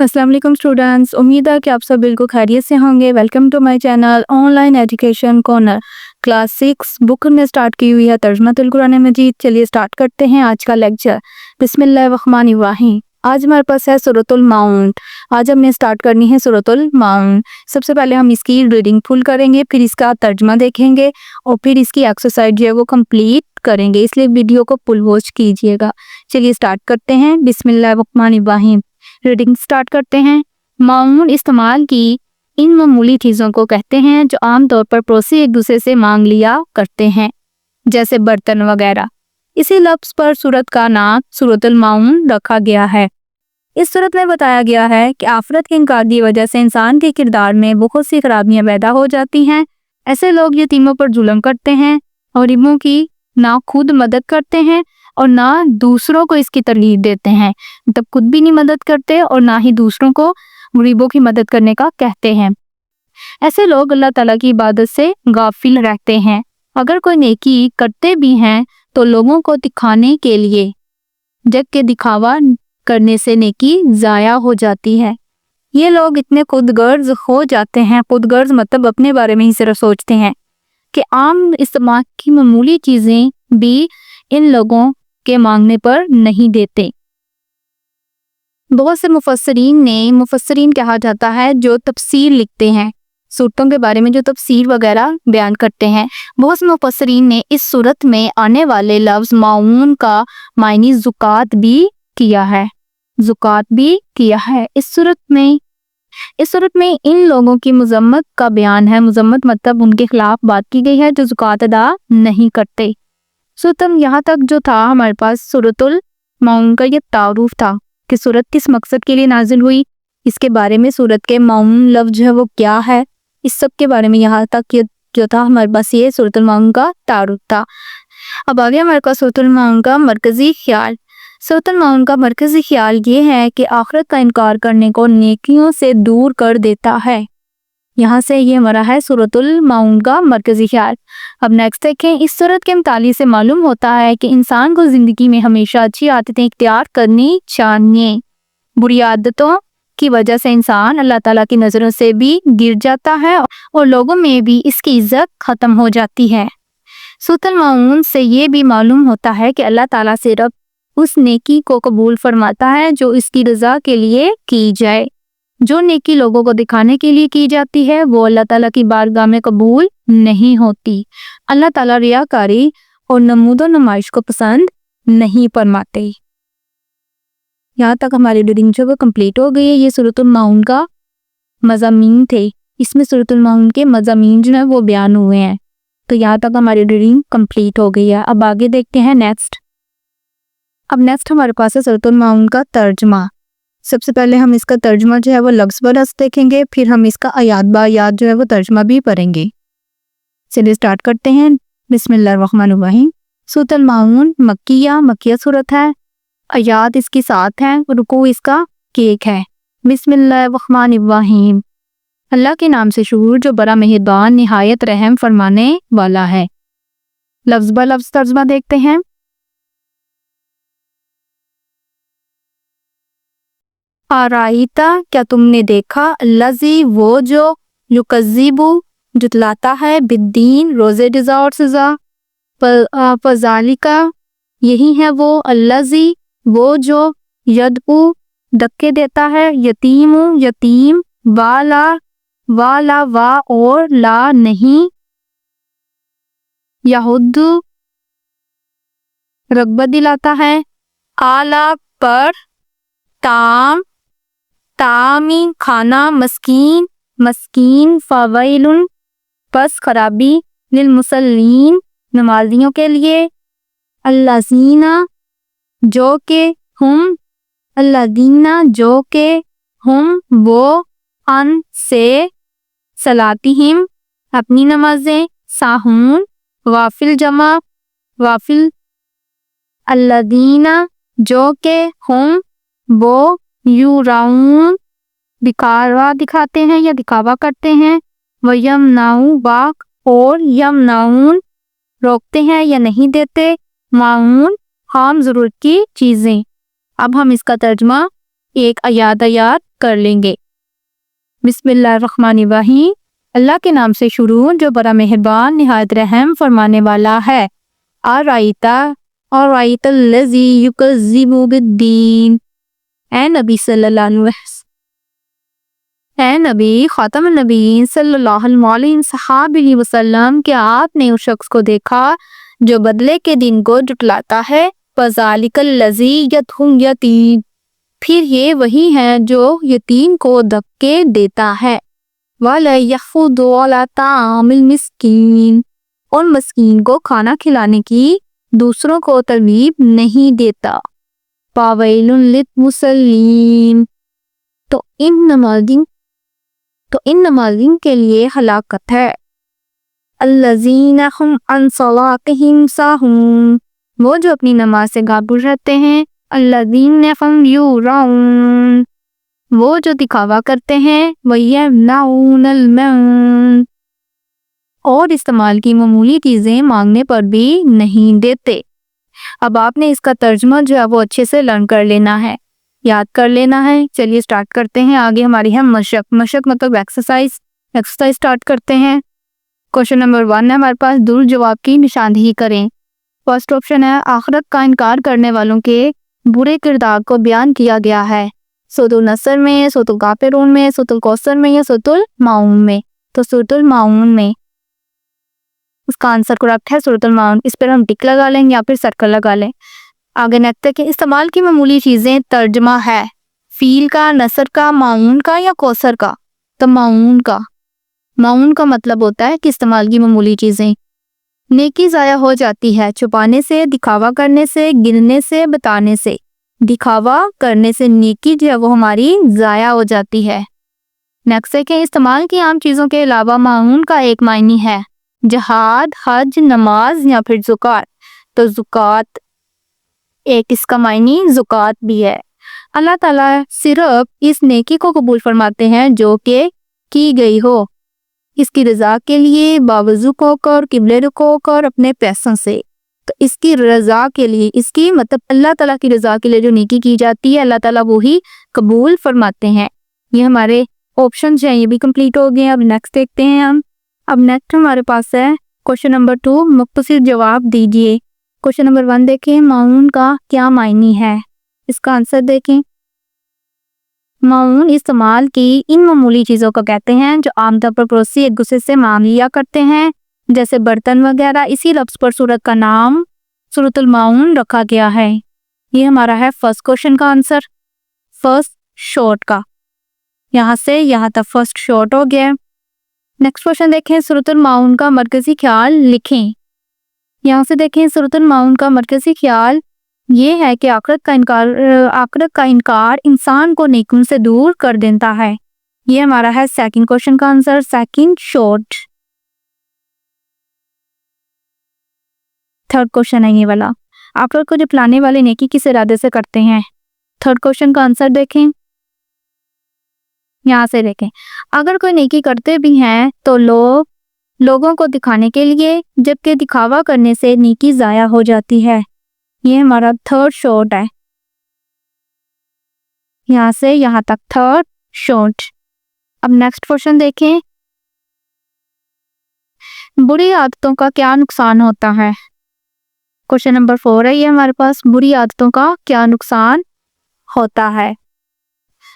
अस्सलाम वालेकुम स्टूडेंट्स, उम्मीद है कि आप सब बिल्कुल खैरियत से होंगे। Welcome to my channel online education corner. Class 6 book में स्टार्ट की हुई है तर्जुमातुल कुरान मजीद। चलिए स्टार्ट करते हैं आज का लेक्चर। बिस्मिल्लाहिर्रहमानिर्रहीम। आज हमारे पास है सूरतुल माउन। आज हमने स्टार्ट करनी है सूरतुल माउन। सबसे पहले हम इसकी रीडिंग फुल करेंगे, फिर इसका तर्जुमा देखेंगे और फिर इसकी एक्सरसाइज जो है वो कंप्लीट करेंगे, इसलिए वीडियो को फुल वॉच कीजिएगा। चलिए स्टार्ट करते हैं। बिस्मिल्लाहिर्रहमानिर्रहीम। रीडिंग स्टार्ट करते हैं। मामून इस्तेमाल की इन मामूली चीज़ों को कहते हैं जो आमतौर पर पड़ोसी एक दूसरे से मांग लिया करते हैं, जैसे बर्तन वगैरह। इसी लफ्ज़ पर सूरत का नाम सूरतुल माउन रखा गया है। इस सूरत में बताया गया है कि आफरत के इनकार की वजह से इंसान के किरदार में बहुत सी खराबियां पैदा हो जाती हैं। ऐसे लोग यतीमों पर जुल्म करते हैं और गरीबों की ना खुद मदद करते हैं और ना दूसरों को इसकी तरगीब देते हैं, तब खुद भी नहीं मदद करते और ना ही दूसरों को गरीबों की मदद करने का कहते हैं। ऐसे लोग अल्लाह ताला की इबादत से गाफिल रहते हैं। अगर कोई नेकी करते भी हैं तो लोगों को दिखाने के लिए, जबकि दिखावा करने से नेकी ज़ाया हो जाती है। ये लोग इतने खुदगर्ज हो जाते हैं, खुदगर्ज मतलब अपने बारे में ही सिर्फ सोचते हैं, कि आम इस्तेमाल की मामूली चीज़ें भी इन लोगों के मांगने पर नहीं देते। बहुत से मुफस्सरीन कहा जाता है जो तफसीर लिखते हैं, सूरतों के बारे में जो तफसीर वगैरह बयान करते हैं। बहुत से मुफस्सरीन ने इस सूरत में आने वाले लफ्ज़ माऊन का मायनी ज़ुकात भी किया है। इस सूरत में इन लोगों की मज़म्मत का बयान है। मज़म्मत मतलब उनके खिलाफ बात की गई है जो ज़ुकात अदा नहीं करते। सूरतम यहाँ तक जो था हमारे पास सूरतुल माउन का ये तारुफ था कि सूरत किस मकसद के लिए नाजिल हुई, इसके बारे में सूरत के माउन लफ्ज़ जो है वो क्या है, इस सब के बारे में यहाँ तक ये जो था हमारे पास ये सूरतुल माउन का तारुफ था। अब आगे हमारे पास सूरतुल माउन का मरकज़ी ख्याल। सूरतुल माउन का मरकज़ी ख्याल ये है कि आखिरत का इनकार करने को नेकियों से दूर कर देता है। यहाँ से ये हमारा है सूरतुल माउन का मरकज़ी ख्याल। अब नेक्स्ट देखें। इस सूरत के मुतालिक से मालूम होता है कि इंसान को ज़िंदगी में हमेशा अच्छी आदतें इख्तियार करनी चाहिए। बुरी आदतों की वजह से इंसान अल्लाह ताला की नज़रों से भी गिर जाता है और लोगों में भी इसकी इज्जत ख़त्म हो जाती है। सूरतुल माउन से ये भी मालूम होता है कि अल्लाह ताला सिर्फ उस नेकी को कबूल फरमाता है जो इसकी रज़ा के लिए की जाए। जो नेकी लोगों को दिखाने के लिए की जाती है वो अल्लाह ताला की बारगाह में कबूल नहीं होती। अल्लाह ताला रियाकारी और नमूदो नुमाइश को पसंद नहीं फरमाते। यहाँ तक हमारी रीडिंग जो वो कंप्लीट हो गई है। ये सूरतुल माउन का मज़ामीन थे, इसमें सूरतुल माउन के मज़ामीन जो है वो बयान हुए हैं। तो यहाँ तक हमारी रीडिंग कंप्लीट हो गई है। अब आगे देखते हैं नेक्स्ट। अब नेक्स्ट हमारे पास है सूरतुल माउन का तर्जुमा। सबसे पहले हम इसका तर्जुमा जो है वो लफ्ज़ ब लफ्ज़ देखेंगे, फिर हम इसका आयात ब आयात जो है वो तर्जुमा भी पढ़ेंगे। चलिए स्टार्ट करते हैं। बिस्मिल्लाहिर्रहमानिर्रहीम। सूरतुल माउन मक्किया सूरत है। आयात इसकी 7 है, रुकू इसका 1 है। बिस्मिल्लाहिर्रहमानिर्रहीम। अल्लाह के नाम से शुरू जो बड़ा मेहरबान निहायत रहम फरमाने वाला है। लफ्ज़ ब लफ्ज़ तर्जुमा देखते हैं। आराइता क्या तुमने देखा, अल्लज़ी वो जो युकज़्ज़िबु जुटलाता है, बिद्दीन रोज़े जज़ा और सज़ा। फ़ज़ालिका यही है वो, अल्लज़ी वो जो यदउ धक्के देता है, यतीम वाला वा और ला नहीं, यहुद्दु रग़बत दिलाता है, आला पर तामी खाना, मस्कीन फ़वैलुन पस खराबी, लिलमुसल्लीन नमाजियों के लिए, अल्लज़ीना जो के हम वो अन से सलातिहिम अपनी नमाजें, साहून गाफिल जमा गाफिल, अल्लज़ीना जो के हम वो युराउन दिखाते हैं या दिखावा करते हैं, वयमनाउ बाक और यमनाउन रोकते हैं या नहीं देते, माउन आम ज़रूरत की चीज़ें। अब हम इसका तर्जुमा ایک آیات کر لیں گے۔ بسم اللہ الرحمن الرحیم، اللہ کے نام سے شروع جو بڑا مہربان نہایت رحم فرمانے والا ہے۔ آرائیت الذی یکذب بالدین، اے نبی صلی اللہ علیہ وسلم، اے نبی خاتم النبیین صلی اللہ علیہ وسلم، کیا آپ نے اس شخص کو دیکھا جو بدلے کے دن کو جھٹلاتا ہے؟ فذالک الذی یدعو الیتیم، پھر یہ وہی ہے جو یتیم کو دھکے دیتا ہے۔ وَلَا یحضُّ عَلیٰ طَعَامِ الْمِسْکِین، اور مسکین کو کھانا کھلانے کی دوسروں کو ترغیب نہیں دیتا۔ فَوَیْلٌ لِلْمُصَلِّین، تو ان نمازین کے لیے ہلاکت ہے۔ الذین هم عن صلاتهم ساہون، وہ جو اپنی نماز سے غافل رہتے ہیں۔ الذین هم یراؤون، وہ جو دکھاوا کرتے ہیں۔ وَیَمْنَعُونَ الْمَاعُونَ، اور استعمال کی معمولی چیزیں مانگنے پر بھی نہیں دیتے۔ اب آپ نے اس کا ترجمہ جو ہے وہ اچھے سے لرن کر لینا ہے، یاد کر لینا ہے۔ چلیے سٹارٹ کرتے ہیں۔ آگے ہماری ہے مشق مطلب ایکسرسائز سٹارٹ کرتے ہیں۔ کوشچن نمبر 1 ہے ہمارے پاس، در جواب کی نشاندہی کریں۔ فرسٹ آپشن ہے آخرت کا انکار کرنے والوں کے برے کردار کو بیان کیا گیا ہے۔ سورۃ النصر میں، سورۃ الکافرون میں، سورۃ الکوثر میں یا سورۃ الماعون میں؟ تو سورۃ الماعون میں اس کا آنسر کریکٹ ہے، سورۃ الماعون۔ اس پر ہم ٹک لگا لیں یا پھر سرکل لگا لیں۔ آگے نیکسٹ ہے کہ استعمال کی معمولی چیزیں ترجمہ ہے فیل کا، نصر کا، معون کا یا کوثر کا؟ تو معون کا۔ معون کا مطلب ہوتا ہے کہ استعمال کی معمولی چیزیں۔ نیکی ضائع ہو جاتی ہے چھپانے سے، دکھاوا کرنے سے، گننے سے، بتانے سے۔ دکھاوا کرنے سے نیکی جو ہے وہ ہماری ضائع ہو جاتی ہے۔ نیکسٹ ہے کہ استعمال کی عام چیزوں کے علاوہ معون کا ایک معنی ہے جہاد، حج، نماز یا پھر زکوٰۃ۔ تو زکوٰۃ ایک اس کا معنی زکوٰۃ بھی ہے۔ اللہ تعالیٰ صرف اس نیکی کو قبول فرماتے ہیں جو کہ کی گئی ہو اس کی رضا کے لیے، باوضو ہو کر، قبلے رخ ہو کر، اپنے پیسوں سے۔ تو اس کی رضا کے لیے، اس کی مطلب اللہ تعالیٰ کی رضا کے لیے جو نیکی کی جاتی ہے اللہ تعالیٰ وہی قبول فرماتے ہیں۔ یہ ہمارے آپشنز ہیں، یہ بھی کمپلیٹ ہو گئے۔ اب نیکسٹ دیکھتے ہیں ہم۔ اب نیکسٹ ہمارے پاس ہے کوشچن نمبر 2، مختصر جواب دیجئے۔ کوشچن نمبر 1 دیکھیں، معون کا کیا معنی ہے؟ اس کا آنسر دیکھیں۔ معون استعمال کی ان معمولی چیزوں کو کہتے ہیں جو عام طور پر پڑوسی ایک دوسرے سے مانگ لیا کرتے ہیں، جیسے برتن وغیرہ۔ اسی لفظ پر سورت کا نام سورۃ الماعون رکھا گیا ہے۔ یہ ہمارا ہے فرسٹ کوشچن کا آنسر، فرسٹ شارٹ کا۔ یہاں سے یہاں تک فرسٹ شارٹ ہو گیا۔ نیکسٹ کوشچن دیکھیں، سورۃ الماعون کا مرکزی خیال لکھیں۔ یہاں سے دیکھیں سورۃ الماعون کا مرکزی خیال یہ ہے کہ آخرت کا انکار انسان کو نیکیوں سے دور کر دیتا ہے۔ یہ ہمارا ہے سیکنڈ کوشچن کا answer, second short. Third question ہے یہ والا، آخرت کو جھٹلانے والے نیکی کس ارادے سے کرتے ہیں؟ تھرڈ کوشچن کا آنسر دیکھیں۔ یہاں سے دیکھیں، اگر کوئی نیکی کرتے بھی ہیں تو لوگوں کو دکھانے کے لیے، جبکہ دکھاوا کرنے سے نیکی ضائع ہو جاتی ہے۔ یہ ہمارا تھرڈ شارٹ ہے، یہاں سے یہاں تک تھرڈ شارٹ۔ اب نیکسٹ کوشچن دیکھیں، بری عادتوں کا کیا نقصان ہوتا ہے؟ کوشچن نمبر 4 ہے یہ ہمارے پاس، بری عادتوں کا کیا نقصان ہوتا ہے؟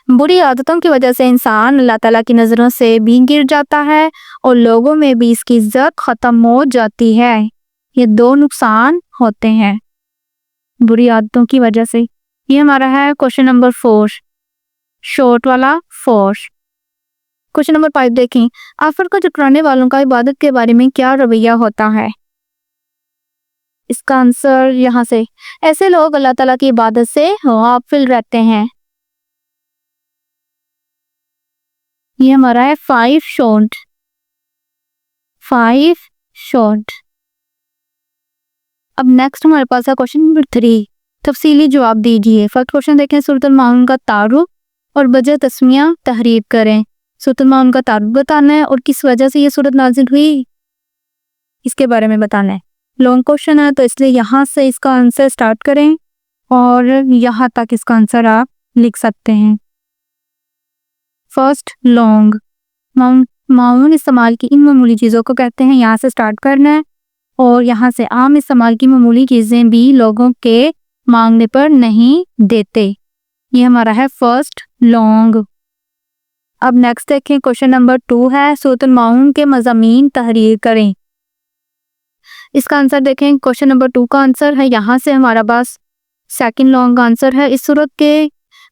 بری عادتوں کی وجہ سے انسان اللہ تعالیٰ کی نظروں سے بھی گر جاتا ہے اور لوگوں میں بھی اس کی عزت ختم ہو جاتی ہے۔ یہ 2 نقصان ہوتے ہیں بری عادتوں کی وجہ سے۔ یہ ہمارا ہے کوشچن نمبر 4، شارٹ والا 4۔ کوشچن نمبر 5 دیکھیں، آخرت کو جھٹلانے والوں کا عبادت کے بارے میں کیا رویہ ہوتا ہے؟ اس کا آنسر یہاں سے، ایسے لوگ اللہ تعالیٰ کی عبادت سے غافل رہتے ہیں۔ یہ ہمارا ہے 5 شارٹ، 5 شارٹ۔ اب نیکسٹ ہمارے پاس ہے کوشچن نمبر 3، تفصیلی جواب دیجئے۔ فرسٹ کوشچن دیکھیں، سورۃ الماعون کا تعارف اور وجہ تسمیہ تحریر کریں۔ سورۃ الماعون کا تعارف بتانا ہے اور کس وجہ سے یہ سورت نازل ہوئی اس کے بارے میں بتانا ہے۔ لانگ کوشچن ہے تو اس لیے یہاں سے اس کا آنسر سٹارٹ کریں اور یہاں تک اس کا آنسر آپ लिख सकते हैं। फर्स्ट लॉन्ग, मामून इस्तेमाल की इन मामूली चीज़ों को कहते हैं। यहाँ से स्टार्ट करना है और यहाँ से आम इस्तेमाल की मामूली चीज़ें भी लोगों के मांगने पर नहीं देते। ये हमारा है फर्स्ट लॉन्ग। अब नेक्स्ट देखें, क्वेश्चन नंबर 2 है सूरतुल माऊन के मज़ामीन तहरीर करें। इसका आंसर देखें, क्वेश्चन नंबर 2 का आंसर है यहाँ से हमारा पास सेकंड लॉन्ग आंसर है। इस सूरत के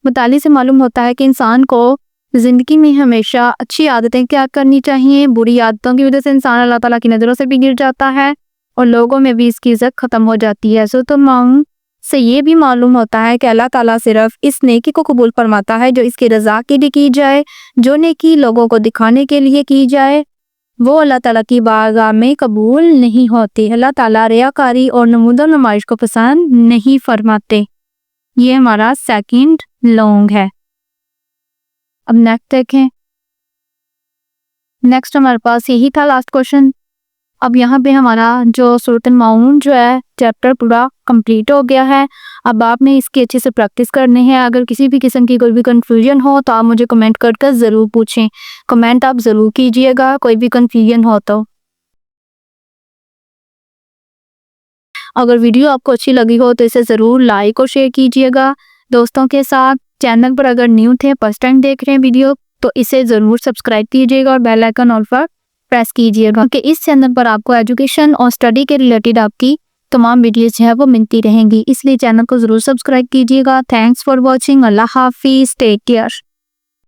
मुताले से मालूम होता है कि इंसान को ज़िंदगी में हमेशा अच्छी आदतें क्या करनी चाहिए। बुरी आदतों की वजह से इंसान अल्लाह ताला की नज़रों से भी गिर जाता है और लोगों में भी इसकी इज़्ज़त ख़त्म हो जाती है। सूरतुल माऊन से ये भी मालूम होता है कि अल्लाह ताला सिर्फ इस नेकी को कबूल फरमाता है जो इसकी रज़ा के लिए की जाए। जो नेकी लोगों को दिखाने के लिए की जाए वो अल्लाह ताला की बारगाह में कबूल नहीं होती। अल्लाह ताला रियाकारी और नमूदो नुमाइश को पसंद नहीं फरमाते। ये हमारा सेकंड लॉन्ग है। अब नेक्स्ट देखें, नेक्स्ट हमारे पास यही था लास्ट क्वेश्चन। अब यहाँ पे हमारा जो सूरतुल माऊन जो है चैप्टर पूरा कंप्लीट हो गया है। अब आपने इसकी अच्छे से प्रैक्टिस करनी है। अगर किसी भी किस्म की कोई भी कन्फ्यूजन हो तो आप मुझे कमेंट कर ज़रूर पूछें। कमेंट आप ज़रूर कीजिएगा कोई भी कन्फ्यूजन हो तो। अगर वीडियो आपको अच्छी लगी हो तो इसे ज़रूर लाइक और शेयर कीजिएगा दोस्तों के साथ। चैनल पर अगर न्यू थे, फर्स्ट टाइम देख रहे हैं वीडियो, तो इसे ज़रूर सब्सक्राइब कीजिएगा और बेल आइकन ऑल पर प्रेस कीजिएगा कि इस चैनल पर आपको एजुकेशन और स्टडी के रिलेटेड आपकी तमाम वीडियोस जो है वो मिलती रहेंगी। इसलिए चैनल को ज़रूर सब्सक्राइब कीजिएगा। Thanks for watching. अल्लाह हाफिज़। Take care.